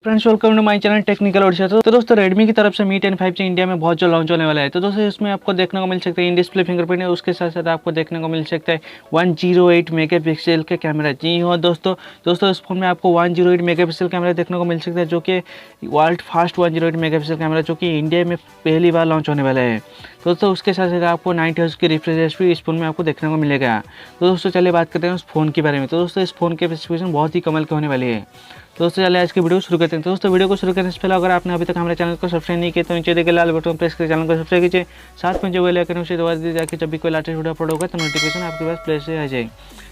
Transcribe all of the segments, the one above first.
Friends welcome to my channel technical Odisha. तो दोस्तों Redmi की तरफ से मी 10 5G इंडिया में बहुत जो लॉन्च होने वाला है। तो दोस्तों इसमें आपको देखने को मिल सकता है इन डिस्प्ले फिंगरप्रिंट है, उसके साथ साथ आपको देखने को मिल सकता है 108 मेगापिक्सल का कैमरा। जी हाँ दोस्तों इस फोन में आपको 108 मेगापिक्सल कैमरा देखने को मिल सकता है, जो कि वर्ल्ड फास्ट 108 मेगापिक्सल कैमरा, जो कि इंडिया में पहली बार लॉन्च होने वाला है। दोस्तों उसके साथ साथ आपको 90 हर्ट्ज की रिफ्रेश रेट भी इस फोन में आपको देखने को मिलेगा। तो दोस्तों चलिए बात करते हैं उस फोन के बारे में। तो दोस्तों इस फोन के स्पेसिफिकेशन बहुत ही कमाल के होने वाली है। तो दोस्तों चलिए आज की वीडियो शुरू करते हैं। तो दोस्तों वीडियो को शुरू करने से पहले अगर आपने अभी तक हमारे चैनल को सब्सक्राइब नहीं किया तो नीचे देखे लाल बटन प्रेस करके चैनल को सब्सक्राइब कीजिए, साथ में जो बेल आइकन उसे दबा दीजिए ताकि जब भी कोई लेटेस्ट वीडियो अपलोड होगा तो नोटिफिकेशन आपके पास प्ले से आ जाए।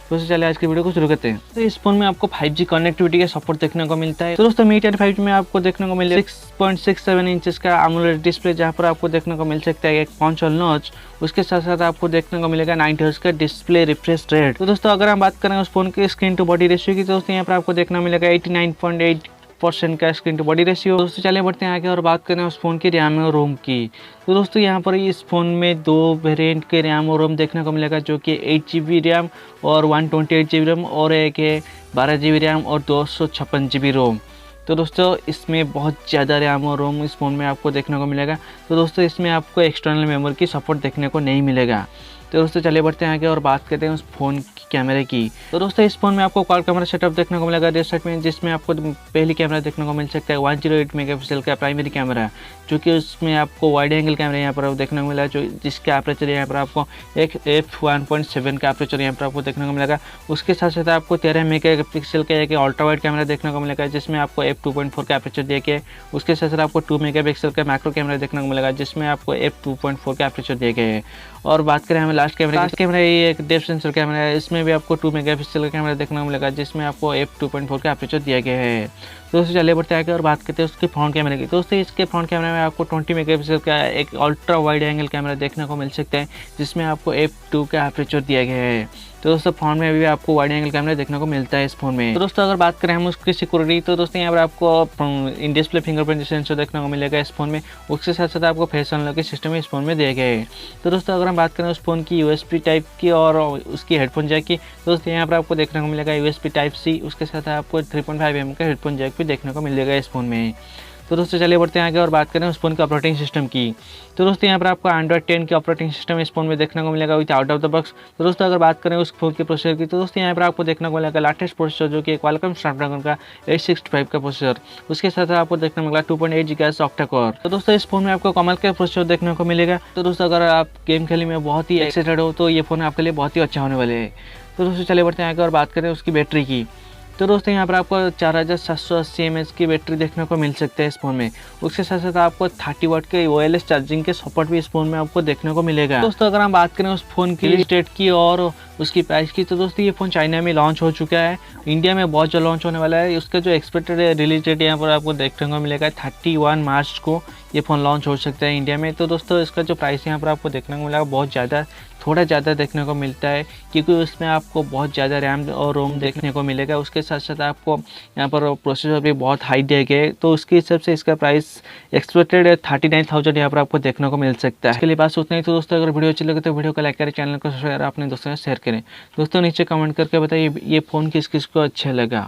दोस्तों चलिए आज की वीडियो को शुरू करते हैं। तो इस फोन में आपको 5G कनेक्टिविटी का सपोर्ट देखने को मिलता है। तो दोस्तों मी 10 5G में आपको देखने को मिलेगा 6.67 इंचेस का AMOLED डिस्प्ले, जहां पर आपको देखने को मिल सकता है एक पंच होल नॉच। उसके साथ साथ आपको देखने को मिलेगा 90 हर्ट्ज का डिस्प्ले रिफ्रेश रेट। तो दोस्तों अगर हम बात करें उस फोन के स्क्रीन टू बॉडी रेशियो की, तो दोस्तों यहाँ पर आपको देखने को मिलेगा 89.8% का स्क्रीन टू बॉडी रेशियो। दोस्तों चलिए बढ़ते हैं आगे और बात करें उस फोन की रैम और रोम की। तो दोस्तों यहाँ पर इस फोन में दो वेरिएंट के रैम और रोम देखने को मिलेगा, जो कि 8GB रैम और 128GB रैम, और एक है 12GB रैम और 256GB रोम। तो दोस्तों इसमें बहुत ज़्यादा रैम और रोम इस फ़ोन में आपको देखने को मिलेगा। तो दोस्तों इसमें आपको एक्सटर्नल मेमोरी की सपोर्ट देखने को नहीं मिलेगा। तो दोस्तों चलिए बढ़ते हैं आगे और बात करते हैं उस फ़ोन की कैमरे की। तो दोस्तों इस फोन में आपको क्वाड कैमरा सेटअप देखने को मिलेगा रियर साइड में, जिसमें आपको पहली कैमरा देखने को मिल सकता है 108 मेगापिक्सल का प्राइमरी कैमरा, जो कि उसमें आपको वाइड एंगल कैमरा यहाँ पर देखने को मिला, जो जिसका एपरेचर यहाँ पर आपको एक f1.7 का एपरेचर यहाँ पर आपको देखने को मिलेगा। उसके साथ साथ आपको 13 मेगापिक्सल का एक अल्ट्रा वाइड कैमरा देखने को मिलेगा, जिसमें आपको f2.4 का एपरेचर दिया गया है। उसके साथ साथ आपको 2 मेगापिक्सल का मैक्रो कैमरा देखने को मिलेगा, जिसमें आपको f2.4 का एपरेचर दिया गया है। और बात करें हमें लास्ट कैमरा ये एक डेप्थ सेंसर कैमरा है, इसमें भी आपको 2 मेगापिक्सल का कैमरा देखने को मिलेगा, जिसमें आपको f2.4 का एपरेचर दिया गया है। तो दोस्तों चलिए बढ़ते आगे और बात करते हैं उसके फ्रंट कैमरे की। दोस्तों इसके फ्रंट कैमरे में आपको 20 मेगापिक्सल का एक अल्ट्रा वाइड एंगल कैमरा देखने को मिल सकता है, जिसमें आपको f2 का एपरेचर दिया गया है। तो दोस्तों फोन में भी आपको वाइड एंगल कैमरा देखने को मिलता है इस फोन में। तो दोस्तों अगर बात करें हम उसकी सिक्योरिटी, तो दोस्तों यहाँ पर आपको इन डिस्प्ले फिंगरप्रिंट सेंसर देखने को मिलेगा इस फोन में। उसके साथ साथ आपको फेस अनलॉक सिस्टम इस फोन में दिया गया है। तो दोस्तों अगर हम बात करें उस फोन की USB टाइप की और उसकी हेडफोन जैक की, तो दोस्तों यहाँ पर आपको देखने को मिलेगा USB टाइप C। उसके साथ आपको 3.5mm का हेडफोन जैक भी देखने को मिलेगा इस फोन में। तो दोस्तों चलिए बढ़ते हैं आगे और बात करें उस फोन के ऑपरेटिंग सिस्टम की। तो दोस्तों यहाँ पर आपको Android 10 की ऑपरेटिंग सिस्टम इस फोन में देखने को मिलेगा with out of the box. तो दोस्तों अगर बात करें उस फोन के प्रोसेसर की, तो दोस्तों यहाँ पर आपको देखने को मिलेगा लेटेस्ट प्रोसेसर, जो कि क्वालकॉम स्नैपड्रैगन का 865 का प्रोसेसर। उसके साथ आपको देखने को मिलेगा 2.8 GHz ऑक्टा कोर। तो दोस्तों इस फोन में आपको कमाल का प्रोसेसर देखने को मिलेगा। तो दोस्तों अगर आप गेम खेलने में बहुत ही एक्साइटेड हो तो ये फोन आपके लिए बहुत ही अच्छा होने वाले है। तो दोस्तों चलिए बढ़ते हैं आगे और बात करें उसकी बैटरी की। तो दोस्तों यहाँ पर आपको 4780 mAh की बैटरी देखने को मिल सकता है इस फोन में। उसके साथ साथ आपको 30 वाट के वायरलेस चार्जिंग के सपोर्ट भी इस फोन में आपको देखने को मिलेगा। दोस्तों अगर हम बात करें उस फोन की रिलीज डेट की और उसकी प्राइस की, तो दोस्तों ये फ़ोन चाइना में लॉन्च हो चुका है, इंडिया में बहुत जल्द लॉन्च होने वाला है। उसका जो एक्सपेक्टेड रिलीज डेट यहाँ पर आपको देखने को मिलेगा 31 मार्च को ये फ़ोन लॉन्च हो सकता है इंडिया में। तो दोस्तों इसका जो प्राइस यहाँ पर आपको देखने को मिलेगा बहुत थोड़ा ज़्यादा देखने को मिलता है, क्योंकि उसमें आपको बहुत ज़्यादा रैम और रोम देखने को मिलेगा। उसके साथ साथ आपको यहाँ पर प्रोसेसर भी बहुत हाई दिया गया है, तो उसके हिसाब से इसका प्राइस एक्सपेक्टेड 39,000 यहाँ पर आपको देखने को मिल सकता है। इसके लिए बात उतना ही। तो दोस्तों अगर वीडियो अच्छी लगे तो वीडियो को लाइक करें, चैनल को सब्सक्राइब अपने दोस्तों से शेयर करें। दोस्तों नीचे कमेंट करके बताइए ये फ़ोन किस किस को अच्छा लगा।